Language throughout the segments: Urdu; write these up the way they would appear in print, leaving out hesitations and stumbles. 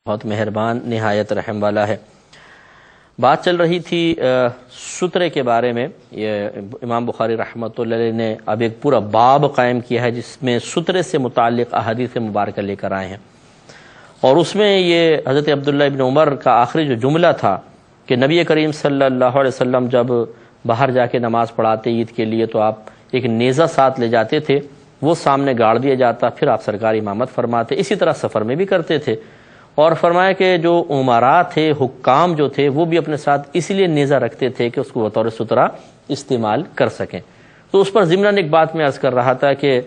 بہت مہربان نہایت رحم والا ہے۔ بات چل رہی تھی سترے کے بارے میں۔ یہ امام بخاری رحمۃ اللہ علیہ نے اب ایک پورا باب قائم کیا ہے جس میں سترے سے متعلق احادیث مبارکہ لے کر آئے ہیں، اور اس میں یہ حضرت عبداللہ ابن عمر کا آخری جو جملہ تھا کہ نبی کریم صلی اللہ علیہ وسلم جب باہر جا کے نماز پڑھاتے عید کے لیے تو آپ ایک نیزہ ساتھ لے جاتے تھے، وہ سامنے گاڑ دیا جاتا، پھر آپ سرکار امامت فرماتے۔ اسی طرح سفر میں بھی کرتے تھے، اور فرمایا کہ جو امراء تھے، حکام جو تھے، وہ بھی اپنے ساتھ اس لیے نیزہ رکھتے تھے کہ اس کو بطور سترہ استعمال کر سکیں۔ تو اس پر ضمناً ایک بات میں عرض کر رہا تھا کہ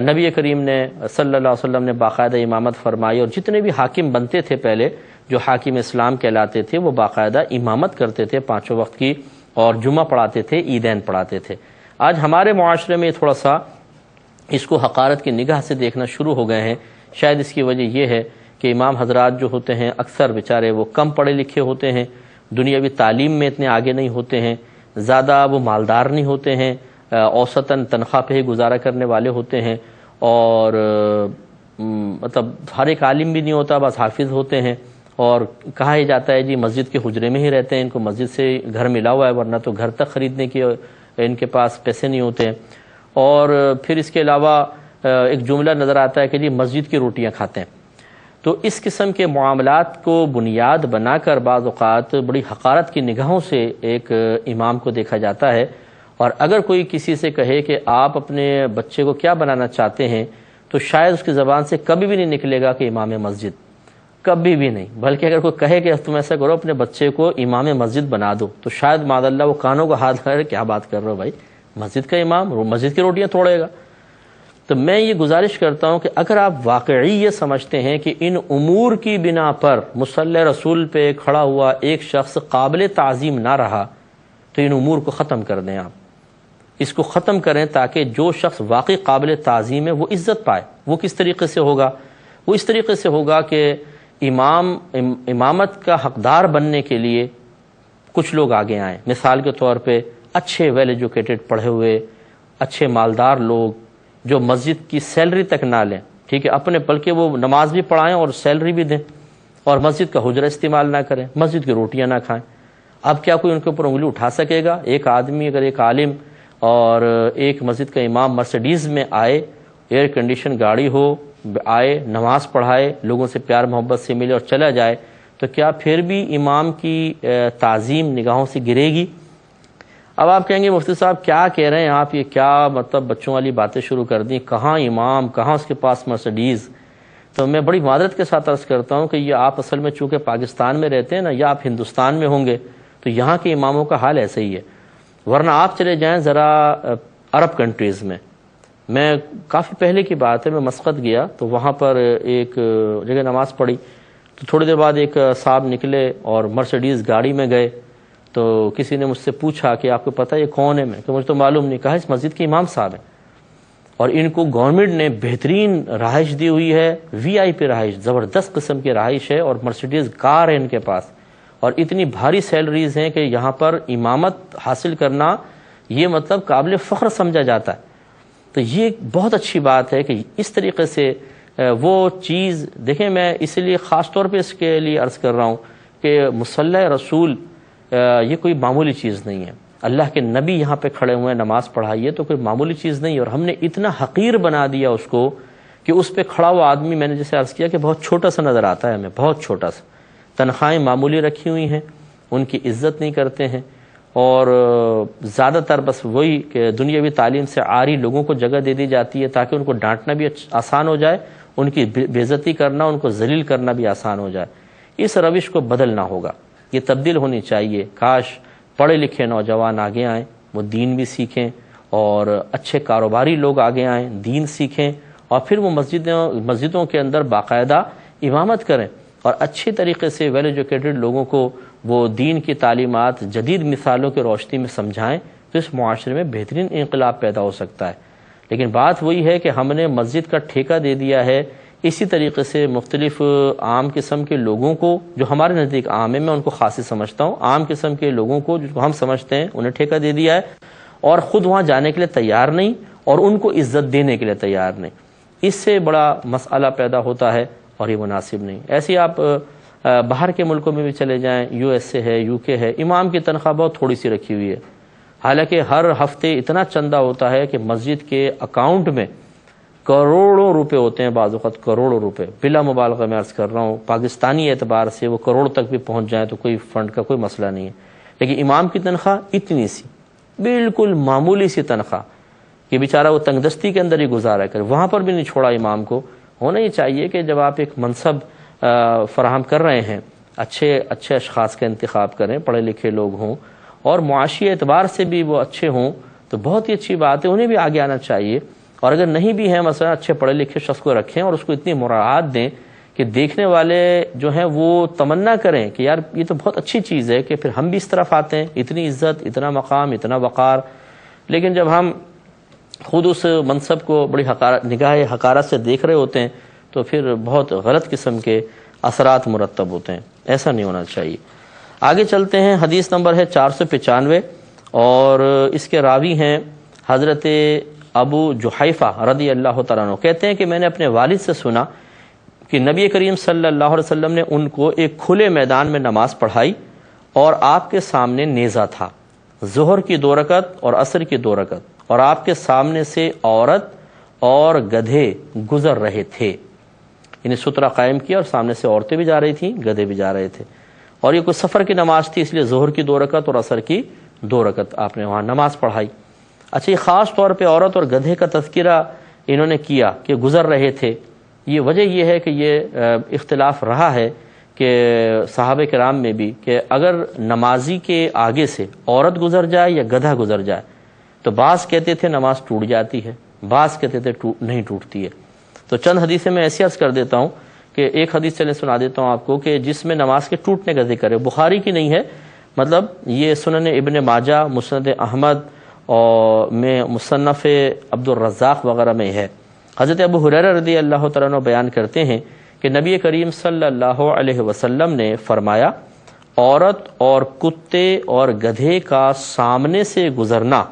نبی کریم نے صلی اللہ علیہ وسلم نے باقاعدہ امامت فرمائی، اور جتنے بھی حاکم بنتے تھے پہلے، جو حاکم اسلام کہلاتے تھے، وہ باقاعدہ امامت کرتے تھے پانچوں وقت کی، اور جمعہ پڑھاتے تھے، عیدین پڑھاتے تھے۔ آج ہمارے معاشرے میں تھوڑا سا اس کو حقارت کی نگاہ سے دیکھنا شروع ہو گئے ہیں۔ شاید اس کی وجہ یہ ہے کہ امام حضرات جو ہوتے ہیں اکثر بیچارے وہ کم پڑھے لکھے ہوتے ہیں، دنیاوی تعلیم میں اتنے آگے نہیں ہوتے ہیں، زیادہ وہ مالدار نہیں ہوتے ہیں، اوسطاً تنخواہ پہ ہی گزارا کرنے والے ہوتے ہیں، اور مطلب ہر ایک عالم بھی نہیں ہوتا، بس حافظ ہوتے ہیں، اور کہا ہی جاتا ہے جی مسجد کے حجرے میں ہی رہتے ہیں، ان کو مسجد سے گھر ملا ہوا ہے، ورنہ تو گھر تک خریدنے کے ان کے پاس پیسے نہیں ہوتے ہیں۔ اور پھر اس کے علاوہ ایک جملہ نظر آتا ہے کہ جی مسجد کی روٹیاں کھاتے ہیں۔ تو اس قسم کے معاملات کو بنیاد بنا کر بعض اوقات بڑی حقارت کی نگاہوں سے ایک امام کو دیکھا جاتا ہے، اور اگر کوئی کسی سے کہے کہ آپ اپنے بچے کو کیا بنانا چاہتے ہیں، تو شاید اس کی زبان سے کبھی بھی نہیں نکلے گا کہ امام مسجد، کبھی بھی نہیں۔ بلکہ اگر کوئی کہے کہ تم ایسا کرو اپنے بچے کو امام مسجد بنا دو، تو شاید معاذ اللہ وہ کانوں کو ہاتھ لگا کیا بات کر رہے ہو بھائی، مسجد کا امام مسجد کی روٹیاں توڑے گا۔ تو میں یہ گزارش کرتا ہوں کہ اگر آپ واقعی یہ سمجھتے ہیں کہ ان امور کی بنا پر مصلی رسول پہ کھڑا ہوا ایک شخص قابل تعظیم نہ رہا، تو ان امور کو ختم کر دیں، آپ اس کو ختم کریں، تاکہ جو شخص واقعی قابل تعظیم ہے وہ عزت پائے۔ وہ کس طریقے سے ہوگا؟ وہ اس طریقے سے ہوگا کہ امامت کا حقدار بننے کے لیے کچھ لوگ آگے آئیں۔ مثال کے طور پہ اچھے ویل ایجوکیٹڈ پڑھے ہوئے اچھے مالدار لوگ جو مسجد کی سیلری تک نہ لیں، ٹھیک ہے، اپنے بلکہ وہ نماز بھی پڑھائیں اور سیلری بھی دیں، اور مسجد کا حجرہ استعمال نہ کریں، مسجد کی روٹیاں نہ کھائیں۔ اب کیا کوئی ان کے اوپر انگلی اٹھا سکے گا؟ ایک آدمی اگر ایک عالم اور ایک مسجد کا امام مرسیڈیز میں آئے، ایئر کنڈیشن گاڑی ہو، آئے نماز پڑھائے، لوگوں سے پیار محبت سے ملے اور چلا جائے، تو کیا پھر بھی امام کی تعظیم نگاہوں سے گرے گی؟ اب آپ کہیں گے مفتی صاحب کیا کہہ رہے ہیں آپ، یہ کیا مطلب بچوں والی باتیں شروع کر دیں، کہاں امام، کہاں اس کے پاس مرسیڈیز؟ تو میں بڑی معذرت کے ساتھ عرض کرتا ہوں کہ یہ آپ اصل میں چونکہ پاکستان میں رہتے ہیں نا، یا آپ ہندوستان میں ہوں گے، تو یہاں کے اماموں کا حال ایسے ہی ہے۔ ورنہ آپ چلے جائیں ذرا عرب کنٹریز میں کافی پہلے کی بات ہے، میں مسقط گیا تو وہاں پر ایک جگہ نماز پڑھی، تو تھوڑی دیر بعد ایک صاحب نکلے اور مرسیڈیز گاڑی میں گئے، تو کسی نے مجھ سے پوچھا کہ آپ کو پتہ یہ کون ہے؟ میں کہ مجھے تو معلوم نہیں۔ کہا اس مسجد کے امام صاحب ہیں، اور ان کو گورنمنٹ نے بہترین رہائش دی ہوئی ہے، وی آئی پی رہائش، زبردست قسم کی رہائش ہے، اور مرسیڈیز کار ہے ان کے پاس، اور اتنی بھاری سیلریز ہیں کہ یہاں پر امامت حاصل کرنا یہ مطلب قابل فخر سمجھا جاتا ہے۔ تو یہ بہت اچھی بات ہے کہ اس طریقے سے وہ چیز دیکھیں۔ میں اسی لیے خاص طور پہ اس کے لیے عرض کر رہا ہوں کہ مصلی رسول یہ کوئی معمولی چیز نہیں ہے۔ اللہ کے نبی یہاں پہ کھڑے ہوئے ہیں، نماز پڑھائیے، تو کوئی معمولی چیز نہیں ہے، اور ہم نے اتنا حقیر بنا دیا اس کو کہ اس پہ کھڑا ہوا آدمی، میں نے جیسے عرض کیا کہ بہت چھوٹا سا نظر آتا ہے ہمیں، بہت چھوٹا سا، تنخواہیں معمولی رکھی ہوئی ہیں، ان کی عزت نہیں کرتے ہیں، اور زیادہ تر بس وہی کہ دنیاوی تعلیم سے عاری لوگوں کو جگہ دے دی جاتی ہے تاکہ ان کو ڈانٹنا بھی آسان ہو جائے، ان کی بے عزتی کرنا، ان کو ذلیل کرنا بھی آسان ہو جائے۔ اس روش کو بدلنا ہوگا، یہ تبدیل ہونی چاہیے۔ کاش پڑھے لکھے نوجوان آگے آئیں، وہ دین بھی سیکھیں، اور اچھے کاروباری لوگ آگے آئیں، دین سیکھیں، اور پھر وہ مسجدوں کے اندر باقاعدہ امامت کریں، اور اچھی طریقے سے ویل ایجوکیٹڈ لوگوں کو وہ دین کی تعلیمات جدید مثالوں کی روشنی میں سمجھائیں، تو اس معاشرے میں بہترین انقلاب پیدا ہو سکتا ہے۔ لیکن بات وہی ہے کہ ہم نے مسجد کا ٹھیکہ دے دیا ہے، اسی طریقے سے مختلف عام قسم کے لوگوں کو، جو ہمارے نزدیک عام ہے، میں ان کو خاصی سمجھتا ہوں، عام قسم کے لوگوں کو جس کو ہم سمجھتے ہیں انہیں ٹھیکہ دے دیا ہے، اور خود وہاں جانے کے لیے تیار نہیں، اور ان کو عزت دینے کے لیے تیار نہیں۔ اس سے بڑا مسئلہ پیدا ہوتا ہے، اور یہ مناسب نہیں۔ ایسے آپ باہر کے ملکوں میں بھی چلے جائیں، USA ہے، UK ہے، امام کی تنخواہ بہت تھوڑی سی رکھی ہوئی ہے، حالانکہ ہر ہفتے اتنا چندہ ہوتا ہے کہ مسجد کے اکاؤنٹ میں کروڑوں روپے ہوتے ہیں، بعض اوقات کروڑوں روپے، بلا مبالغہ میں عرض کر رہا ہوں، پاکستانی اعتبار سے وہ کروڑ تک بھی پہنچ جائیں تو کوئی فنڈ کا کوئی مسئلہ نہیں ہے، لیکن امام کی تنخواہ اتنی سی، بالکل معمولی سی تنخواہ کہ بیچارہ وہ تنگ دستی کے اندر ہی گزارا کرے، وہاں پر بھی نہیں چھوڑا امام کو۔ ہونا یہ چاہیے کہ جب آپ ایک منصب فراہم کر رہے ہیں، اچھے اشخاص کا انتخاب کریں، پڑھے لکھے لوگ ہوں اور معاشی اعتبار سے بھی وہ اچھے ہوں تو بہت ہی اچھی بات ہے، انہیں بھی آگے آنا چاہیے، اور اگر نہیں بھی ہیں مثلا اچھے پڑھے لکھے شخص کو رکھیں اور اس کو اتنی مراعات دیں کہ دیکھنے والے جو ہیں وہ تمنا کریں کہ یار یہ تو بہت اچھی چیز ہے کہ پھر ہم بھی اس طرف آتے ہیں، اتنی عزت، اتنا مقام، اتنا وقار۔ لیکن جب ہم خود اس منصب کو بڑی نگاہ حقارت سے دیکھ رہے ہوتے ہیں تو پھر بہت غلط قسم کے اثرات مرتب ہوتے ہیں، ایسا نہیں ہونا چاہیے۔ آگے چلتے ہیں، حدیث نمبر ہے 495 اور اس کے راوی ہیں حضرت ابو جحیفہ رضی اللہ تعالیٰ عنہ، کہتے ہیں کہ میں نے اپنے والد سے سنا کہ نبی کریم صلی اللہ علیہ وسلم نے ان کو ایک کھلے میدان میں نماز پڑھائی اور آپ کے سامنے نیزہ تھا، ظہر کی 2 رکعت اور عصر کی 2 رکعت، اور آپ کے سامنے سے عورت اور گدھے گزر رہے تھے، یعنی سترہ قائم کیا اور سامنے سے عورتیں بھی جا رہی تھیں، گدھے بھی جا رہے تھے، اور یہ کوئی سفر کی نماز تھی اس لیے ظہر کی 2 رکعت اور عصر کی 2 رکعت آپ نے وہاں نماز پڑھائی۔ اچھا، یہ خاص طور پہ عورت اور گدھے کا تذکرہ انہوں نے کیا کہ گزر رہے تھے، یہ وجہ یہ ہے کہ یہ اختلاف رہا ہے کہ صحابہ کرام میں بھی کہ اگر نمازی کے آگے سے عورت گزر جائے یا گدھا گزر جائے تو بعض کہتے تھے نماز ٹوٹ جاتی ہے، بعض کہتے تھے نہیں ٹوٹتی ہے۔ تو چند حدیثیں میں ایسی عرض کر دیتا ہوں کہ ایک حدیث چلے سنا دیتا ہوں آپ کو کہ جس میں نماز کے ٹوٹنے کا ذکر ہے، بخاری کی نہیں ہے، مطلب یہ سنن ابن ماجہ، مسند احمد اور میں مصنف عبد الرزاق وغیرہ میں ہے۔ حضرت ابو ہریرہ رضی اللہ تعالیٰ عنہ بیان کرتے ہیں کہ نبی کریم صلی اللہ علیہ وسلم نے فرمایا، عورت اور کتے اور گدھے کا سامنے سے گزرنا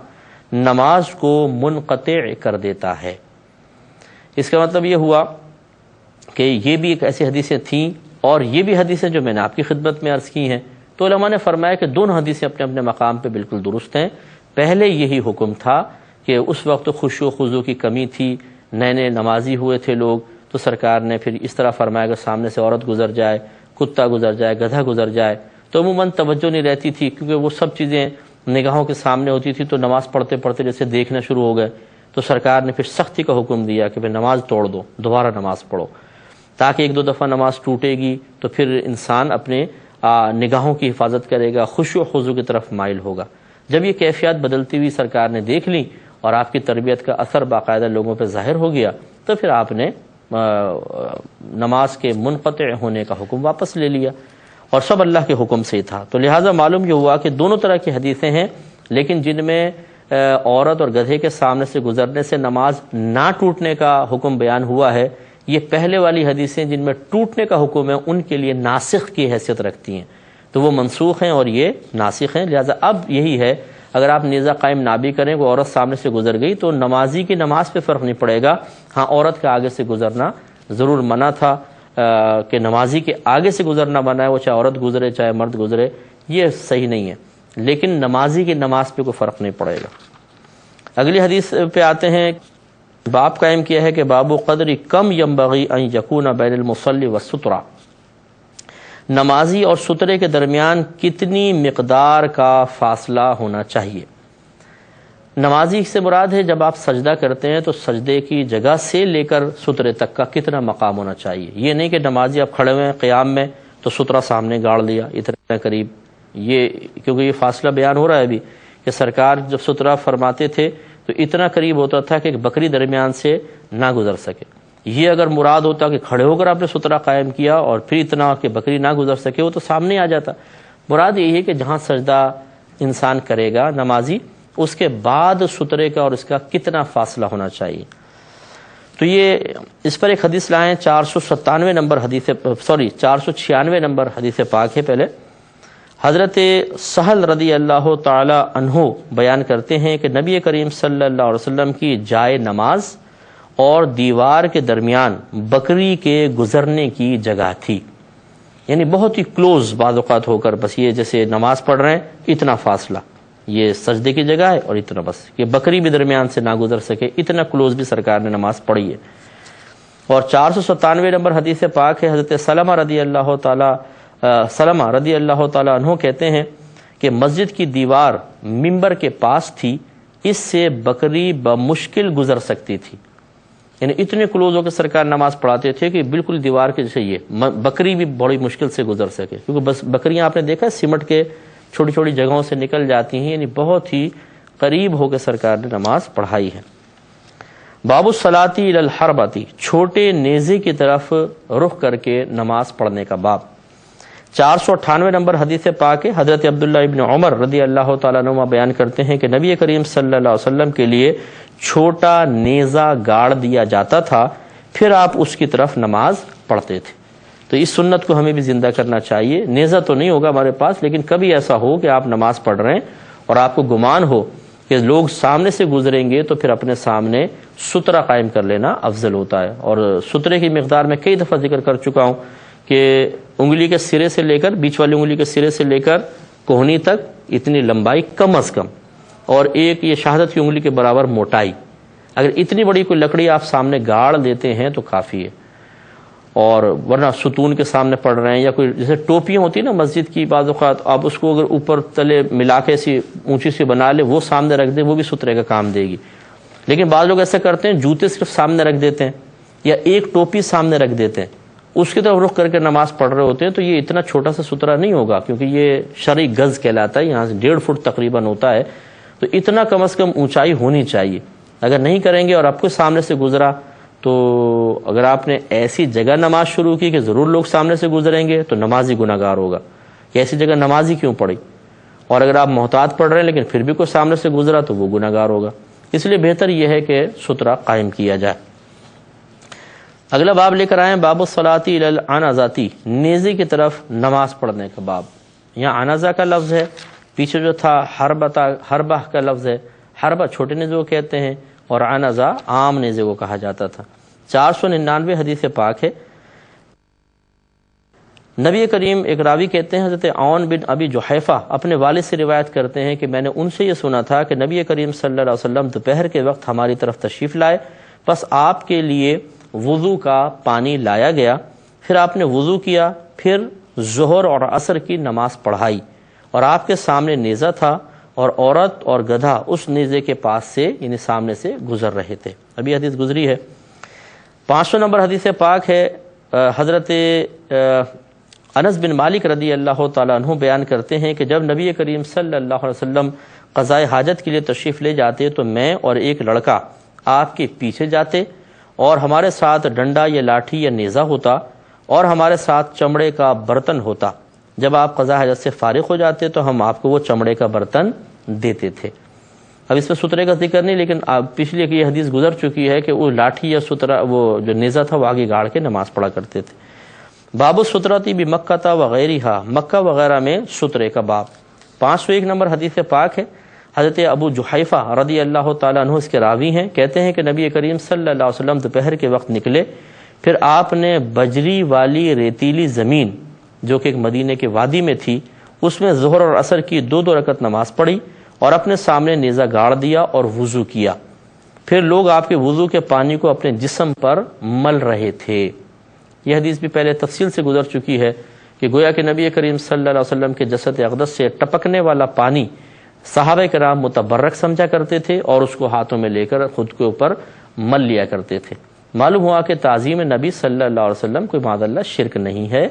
نماز کو منقطع کر دیتا ہے۔ اس کا مطلب یہ ہوا کہ یہ بھی ایک ایسی حدیثیں تھیں اور یہ بھی حدیثیں جو میں نے آپ کی خدمت میں عرض کی ہیں، تو علماء نے فرمایا کہ دونوں حدیثیں اپنے اپنے مقام پہ بالکل درست ہیں۔ پہلے یہی حکم تھا کہ اس وقت خشوع و خضوع کی کمی تھی، نئے نئے نمازی ہوئے تھے لوگ، تو سرکار نے پھر اس طرح فرمایا کہ سامنے سے عورت گزر جائے، کتا گزر جائے، گدھا گزر جائے تو عموماً توجہ نہیں رہتی تھی کیونکہ وہ سب چیزیں نگاہوں کے سامنے ہوتی تھی، تو نماز پڑھتے پڑھتے جیسے دیکھنا شروع ہو گئے تو سرکار نے پھر سختی کا حکم دیا کہ نماز توڑ دو، دوبارہ نماز پڑھو، تاکہ 1-2 دفعہ نماز ٹوٹے گی تو پھر انسان اپنے نگاہوں کی حفاظت کرے گا، خشوع و خضوع کی طرف مائل ہوگا۔ جب یہ کیفیات بدلتی ہوئی سرکار نے دیکھ لی اور آپ کی تربیت کا اثر باقاعدہ لوگوں پہ ظاہر ہو گیا تو پھر آپ نے نماز کے منقطع ہونے کا حکم واپس لے لیا، اور سب اللہ کے حکم سے ہی تھا۔ تو لہٰذا معلوم یہ ہوا کہ دونوں طرح کی حدیثیں ہیں، لیکن جن میں عورت اور گدھے کے سامنے سے گزرنے سے نماز نہ ٹوٹنے کا حکم بیان ہوا ہے، یہ پہلے والی حدیثیں جن میں ٹوٹنے کا حکم ہے ان کے لیے ناسخ کی حیثیت رکھتی ہیں، تو وہ منسوخ ہیں اور یہ ناسخ ہیں۔ لہٰذا اب یہی ہے، اگر آپ نیزہ قائم نہ بھی کریں، وہ عورت سامنے سے گزر گئی تو نمازی کی نماز پہ فرق نہیں پڑے گا، ہاں عورت کے آگے سے گزرنا ضرور منع تھا کہ نمازی کے آگے سے گزرنا منع ہے، وہ چاہے عورت گزرے چاہے مرد گزرے، یہ صحیح نہیں ہے، لیکن نمازی کی نماز پہ کوئی فرق نہیں پڑے گا۔ اگلی حدیث پہ آتے ہیں، باب قائم کیا ہے کہ باب قدر کم ینبغی ان یکون بین المصلی والسترہ، نمازی اور سترے کے درمیان کتنی مقدار کا فاصلہ ہونا چاہیے۔ نمازی سے مراد ہے جب آپ سجدہ کرتے ہیں تو سجدے کی جگہ سے لے کر سترے تک کا کتنا مقام ہونا چاہیے، یہ نہیں کہ نمازی آپ کھڑے ہوئے ہیں قیام میں تو سترہ سامنے گاڑ لیا اتنا قریب، یہ کیونکہ یہ فاصلہ بیان ہو رہا ہے ابھی کہ سرکار جب سترہ فرماتے تھے تو اتنا قریب ہوتا تھا کہ بکری درمیان سے نہ گزر سکے، یہ اگر مراد ہوتا کہ کھڑے ہو کر آپ نے سترہ قائم کیا اور پھر اتنا کہ بکری نہ گزر سکے وہ تو سامنے آ جاتا۔ مراد یہی ہے کہ جہاں سجدہ انسان کرے گا نمازی اس کے بعد سترے کا اور اس کا کتنا فاصلہ ہونا چاہیے۔ تو یہ اس پر ایک حدیث لائیں، 497 نمبر حدیث 496 نمبر حدیث پاک ہے۔ پہلے حضرت سہل رضی اللہ تعالی عنہ بیان کرتے ہیں کہ نبی کریم صلی اللہ علیہ وسلم کی جائے نماز اور دیوار کے درمیان بکری کے گزرنے کی جگہ تھی، یعنی بہت ہی کلوز بعض اوقات ہو کر، بس یہ جیسے نماز پڑھ رہے ہیں اتنا فاصلہ، یہ سجدے کی جگہ ہے اور اتنا، بس کہ بکری بھی درمیان سے نہ گزر سکے، اتنا کلوز بھی سرکار نے نماز پڑھی ہے۔ اور 497 نمبر حدیث پاک ہے، حضرت سلمہ رضی اللہ تعالی عنہ کہتے ہیں کہ مسجد کی دیوار منبر کے پاس تھی، اس سے بکری بمشکل گزر سکتی تھی، یعنی اتنے کلوز ہو کے سرکار نماز پڑھاتے تھے کہ بالکل دیوار کے جیسے یہ بکری بھی بڑی مشکل سے گزر سکے، کیونکہ بس بکریاں آپ نے دیکھا سمٹ کے چھوٹی چھوٹی جگہوں سے نکل جاتی ہیں، یعنی بہت ہی قریب ہو کے سرکار نے نماز پڑھائی ہے۔ باب الصلاۃ الی الحربۃ، چھوٹے نیزے کی طرف رخ کر کے نماز پڑھنے کا باب۔ 498 نمبر حدیث پاک ہے، حضرت عبداللہ ابن عمر رضی اللہ تعالیٰ عنہ بیان کرتے ہیں کہ نبی کریم صلی اللہ علیہ وسلم کے لیے چھوٹا نیزہ گاڑ دیا جاتا تھا، پھر آپ اس کی طرف نماز پڑھتے تھے۔ تو اس سنت کو ہمیں بھی زندہ کرنا چاہیے۔ نیزہ تو نہیں ہوگا ہمارے پاس، لیکن کبھی ایسا ہو کہ آپ نماز پڑھ رہے ہیں اور آپ کو گمان ہو کہ لوگ سامنے سے گزریں گے، تو پھر اپنے سامنے سترہ قائم کر لینا افضل ہوتا ہے۔ اور سترے کی مقدار میں کئی دفعہ ذکر کر چکا ہوں کہ انگلی کے سرے سے لے کر، بیچ والی انگلی کے سرے سے لے کر کوہنی تک اتنی لمبائی کم از کم، اور ایک یہ شہادت کی انگلی کے برابر موٹائی، اگر اتنی بڑی کوئی لکڑی آپ سامنے گاڑ دیتے ہیں تو کافی ہے۔ اور ورنہ ستون کے سامنے پڑھ رہے ہیں، یا کوئی جیسے ٹوپیاں ہوتی ہیں نا مسجد کی، بعض اوقات آپ اس کو اگر اوپر تلے ملا کے ایسی اونچی سی بنا لے، وہ سامنے رکھ دیں، وہ بھی سترے کا کام دے گی۔ لیکن بعض لوگ ایسا کرتے ہیں جوتے صرف سامنے رکھ دیتے ہیں، یا ایک ٹوپی سامنے رکھ دیتے ہیں، اس کی طرف رخ کر کے نماز پڑھ رہے ہوتے ہیں، تو یہ اتنا چھوٹا سا سترہ نہیں ہوگا، کیونکہ یہ شرعی گز کہلاتا ہے، یہاں سے 1.5 فٹ تقریباً ہوتا ہے، تو اتنا کم از کم اونچائی ہونی چاہیے۔ اگر نہیں کریں گے اور آپ کو سامنے سے گزرا، تو اگر آپ نے ایسی جگہ نماز شروع کی کہ ضرور لوگ سامنے سے گزریں گے، تو نمازی گناہ گار ہوگا کہ ایسی جگہ نمازی کیوں پڑھی۔ اور اگر آپ محتاط پڑھ رہے ہیں لیکن پھر بھی کوئی سامنے سے گزرا، تو وہ گناہ گار ہوگا۔ اس لیے بہتر یہ ہے کہ سترہ قائم کیا جائے۔ اگلا باب لے کر آئیں، باب الصلاۃ الی العنزۃ، نیزے کی طرف نماز پڑھنے کا باب۔ یہاں عنزہ کا لفظ ہے، پیچھے جو تھا حربہ کا لفظ ہے۔ حربہ چھوٹے نیزے کو کہتے ہیں، اور عنزہ عام نیزے کو کہا جاتا تھا۔ 499 حدیث پاک ہے، نبی کریم ایک راوی کہتے ہیں، حضرت عون بن ابی جحیفہ اپنے والد سے روایت کرتے ہیں کہ میں نے ان سے یہ سنا تھا کہ نبی کریم صلی اللہ علیہ وسلم دوپہر کے وقت ہماری طرف تشریف لائے، بس آپ کے لیے وضو کا پانی لایا گیا، پھر آپ نے وضو کیا، پھر ظہر اور عصر کی نماز پڑھائی، اور آپ کے سامنے نیزہ تھا، اور عورت اور گدھا اس نیزے کے پاس سے یعنی سامنے سے گزر رہے تھے۔ ابھی حدیث گزری ہے۔ 500 نمبر حدیث پاک ہے، حضرت انس بن مالک رضی اللہ تعالیٰ عنہ بیان کرتے ہیں کہ جب نبی کریم صلی اللہ علیہ وسلم قضاء حاجت کے لیے تشریف لے جاتے، تو میں اور ایک لڑکا آپ کے پیچھے جاتے، اور ہمارے ساتھ ڈنڈا یا لاٹھی یا نیزہ ہوتا، اور ہمارے ساتھ چمڑے کا برتن ہوتا۔ جب آپ قضاء حاجت سے فارغ ہو جاتے تو ہم آپ کو وہ چمڑے کا برتن دیتے تھے۔ اب اس میں سترے کا ذکر نہیں، لیکن پچھلی کی یہ حدیث گزر چکی ہے کہ وہ لاٹھی یا سترہ، وہ جو نیزہ تھا وہ آگے گاڑ کے نماز پڑھا کرتے تھے۔ باب السترۃ بمکہ وغیرہا، مکہ وغیرہ میں سترے کا باب۔ 501 نمبر حدیث پاک ہے، حضرت ابو جحیفہ رضی اللہ تعالیٰ عنہ اس کے راوی ہیں، کہتے ہیں کہ نبی کریم صلی اللہ علیہ وسلم دوپہر کے وقت نکلے، پھر آپ نے بجری والی ریتیلی زمین جو کہ ایک مدینے کے وادی میں تھی، اس میں ظہر اور عصر کی 2 رکعت نماز پڑھی، اور اپنے سامنے نیزہ گاڑ دیا اور وضو کیا، پھر لوگ آپ کے وضو کے پانی کو اپنے جسم پر مل رہے تھے۔ یہ حدیث بھی پہلے تفصیل سے گزر چکی ہے کہ گویا کہ نبی کریم صلی اللہ علیہ وسلم کے جسد اقدس سے ٹپکنے والا پانی صحابہ کرام متبرک سمجھا کرتے تھے، اور اس کو ہاتھوں میں لے کر خود کے اوپر مل لیا کرتے تھے۔ معلوم ہوا کہ تعظیم نبی صلی اللہ علیہ وسلم کوئی معاذ اللہ شرک نہیں ہے،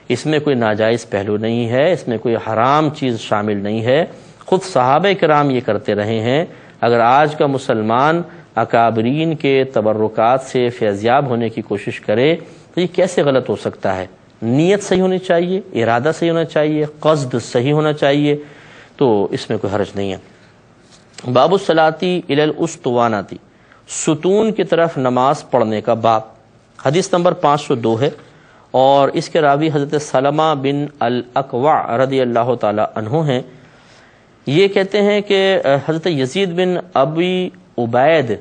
اس میں کوئی ناجائز پہلو نہیں ہے، اس میں کوئی حرام چیز شامل نہیں ہے، خود صحابہ کرام یہ کرتے رہے ہیں۔ اگر آج کا مسلمان اکابرین کے تبرکات سے فیضیاب ہونے کی کوشش کرے تو یہ کیسے غلط ہو سکتا ہے؟ نیت صحیح ہونی چاہیے، ارادہ صحیح ہونا چاہیے، قصد صحیح ہونا چاہیے، تو اس میں کوئی حرج نہیں ہے۔ باب الصلاۃ الی الاسطوانۃ، ستون کی طرف نماز پڑھنے کا باب۔ حدیث نمبر 502 ہے، اور اس کے راوی حضرت سلمہ بن الاکوع رضی اللہ تعالی عنہ ہیں۔ یہ کہتے ہیں کہ حضرت یزید بن ابی عبید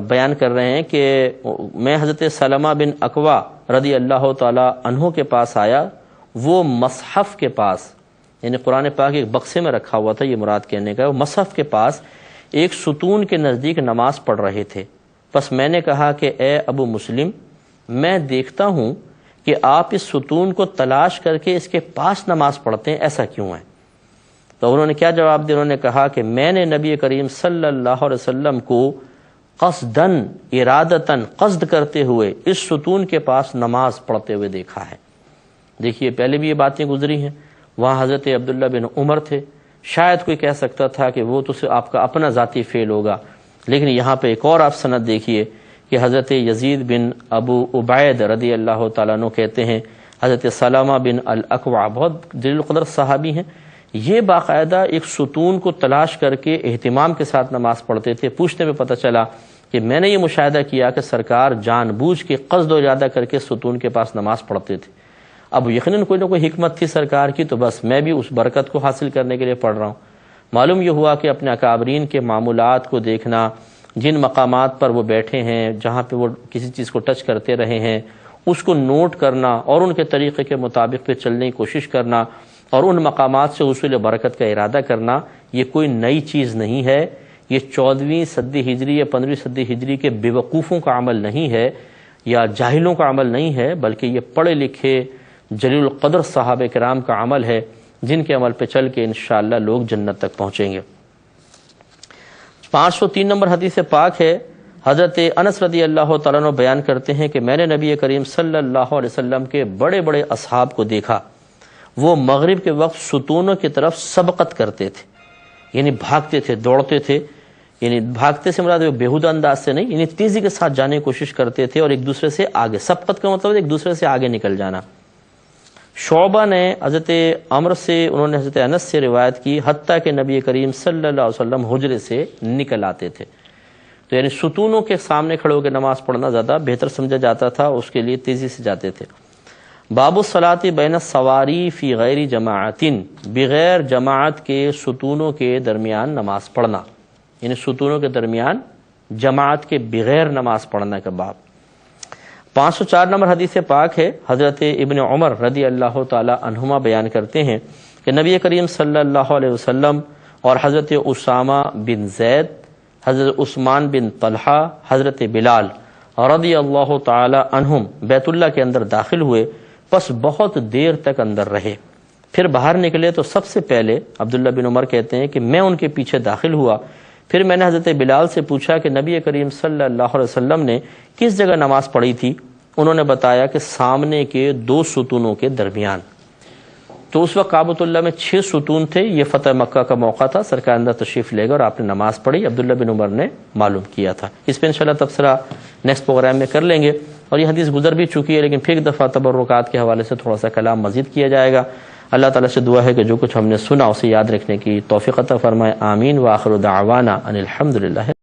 بیان کر رہے ہیں کہ میں حضرت سلمہ بن اکوع رضی اللہ تعالی عنہ کے پاس آیا، وہ مصحف کے پاس، یعنی قرآن پاک ایک بکسے میں رکھا ہوا تھا، یہ مراد کہنے کا، وہ مصحف کے پاس ایک ستون کے نزدیک نماز پڑھ رہے تھے۔ پس میں نے کہا کہ اے ابو مسلم، میں دیکھتا ہوں کہ آپ اس ستون کو تلاش کر کے اس کے پاس نماز پڑھتے ہیں، ایسا کیوں ہے؟ تو انہوں نے کیا جواب دیا؟ انہوں نے کہا کہ میں نے نبی کریم صلی اللہ علیہ وسلم کو قصدن، ارادتن، قصد کرتے ہوئے اس ستون کے پاس نماز پڑھتے ہوئے دیکھا ہے۔ دیکھیے پہلے بھی یہ باتیں گزری ہیں، وہاں حضرت عبداللہ بن عمر تھے، شاید کوئی کہہ سکتا تھا کہ وہ تو آپ کا اپنا ذاتی فعل ہوگا، لیکن یہاں پہ ایک اور آپ سند دیکھیے کہ حضرت یزید بن ابو عبید رضی اللہ تعالیٰ عنہ کہتے ہیں، حضرت سلامہ بن الاکوع بہت جلیل القدر صحابی ہیں، یہ باقاعدہ ایک ستون کو تلاش کر کے اہتمام کے ساتھ نماز پڑھتے تھے۔ پوچھنے میں پتہ چلا کہ میں نے یہ مشاہدہ کیا کہ سرکار جان بوجھ کے قصد و ارادہ کر کے ستون کے پاس نماز پڑھتے تھے۔ اب یقیناً کوئی نہ کوئی حکمت تھی سرکار کی، تو بس میں بھی اس برکت کو حاصل کرنے کے لیے پڑھ رہا ہوں۔ معلوم یہ ہوا کہ اپنے اکابرین کے معمولات کو دیکھنا، جن مقامات پر وہ بیٹھے ہیں، جہاں پہ وہ کسی چیز کو ٹچ کرتے رہے ہیں، اس کو نوٹ کرنا اور ان کے طریقے کے مطابق پہ چلنے کی کوشش کرنا اور ان مقامات سے حصول برکت کا ارادہ کرنا، یہ کوئی نئی چیز نہیں ہے، یہ 14ویں صدی ہجری یا 15ویں صدی ہجری کے بے وقوفوں کا عمل نہیں ہے یا جاہلوں کا عمل نہیں ہے، بلکہ یہ پڑھے لکھے جلیل القدر صحابہ کرام کا عمل ہے، جن کے عمل پہ چل کے انشاءاللہ لوگ جنت تک پہنچیں گے۔ 503 نمبر حدیث پاک ہے، حضرت انس رضی اللہ تعالیٰ عنہ بیان کرتے ہیں کہ میں نے نبی کریم صلی اللہ علیہ وسلم کے بڑے بڑے اصحاب کو دیکھا، وہ مغرب کے وقت ستونوں کی طرف سبقت کرتے تھے، یعنی بھاگتے تھے، دوڑتے تھے، یعنی بھاگتے سے مراد بےہودہ انداز سے نہیں، یعنی تیزی کے ساتھ جانے کی کوشش کرتے تھے اور ایک دوسرے سے آگے، سبقت کا مطلب ایک دوسرے سے آگے نکل جانا۔ شعبہ نے حضرت عمر سے، انہوں نے حضرت انس سے روایت کی، حتیٰ کہ نبی کریم صلی اللہ علیہ وسلم حجرے سے نکل آتے تھے۔ تو یعنی ستونوں کے سامنے کھڑے ہو کے نماز پڑھنا زیادہ بہتر سمجھا جاتا تھا، اس کے لیے تیزی سے جاتے تھے۔ باب الصلاۃ بین السواری فی غیر جماعت، بغیر جماعت کے ستونوں کے درمیان نماز پڑھنا، یعنی ستونوں کے درمیان جماعت کے بغیر نماز پڑھنا کا باب۔ 504 نمبر حدیث پاک ہے، حضرت ابن عمر رضی اللہ تعالی عنہما بیان کرتے ہیں کہ نبی کریم صلی اللہ علیہ وسلم اور حضرت اسامہ بن زید، حضرت عثمان بن طلحہ، حضرت بلال رضی اللہ تعالی عنہم بیت اللہ کے اندر داخل ہوئے، پس بہت دیر تک اندر رہے، پھر باہر نکلے تو سب سے پہلے عبداللہ بن عمر کہتے ہیں کہ میں ان کے پیچھے داخل ہوا، پھر میں نے حضرت بلال سے پوچھا کہ نبی کریم صلی اللہ علیہ وسلم نے کس جگہ نماز پڑھی تھی؟ انہوں نے بتایا کہ سامنے کے 2 ستونوں کے درمیان۔ تو اس وقت کعبۃ اللہ میں 6 ستون تھے، یہ فتح مکہ کا موقع تھا، سرکار اندر تشریف لے گا اور آپ نے نماز پڑھی، عبداللہ بن عمر نے معلوم کیا تھا۔ اس پہ انشاءاللہ تبصرہ نیکسٹ پروگرام میں کر لیں گے، اور یہ حدیث گزر بھی چکی ہے، لیکن پھر ایک دفعہ تبرکات کے حوالے سے تھوڑا سا کلام مزید کیا جائے گا۔ اللہ تعالیٰ سے دعا ہے کہ جو کچھ ہم نے سنا اسے یاد رکھنے کی توفیق عطا فرمائے، آمین۔ وآخر دعوانا ان الحمد للہ۔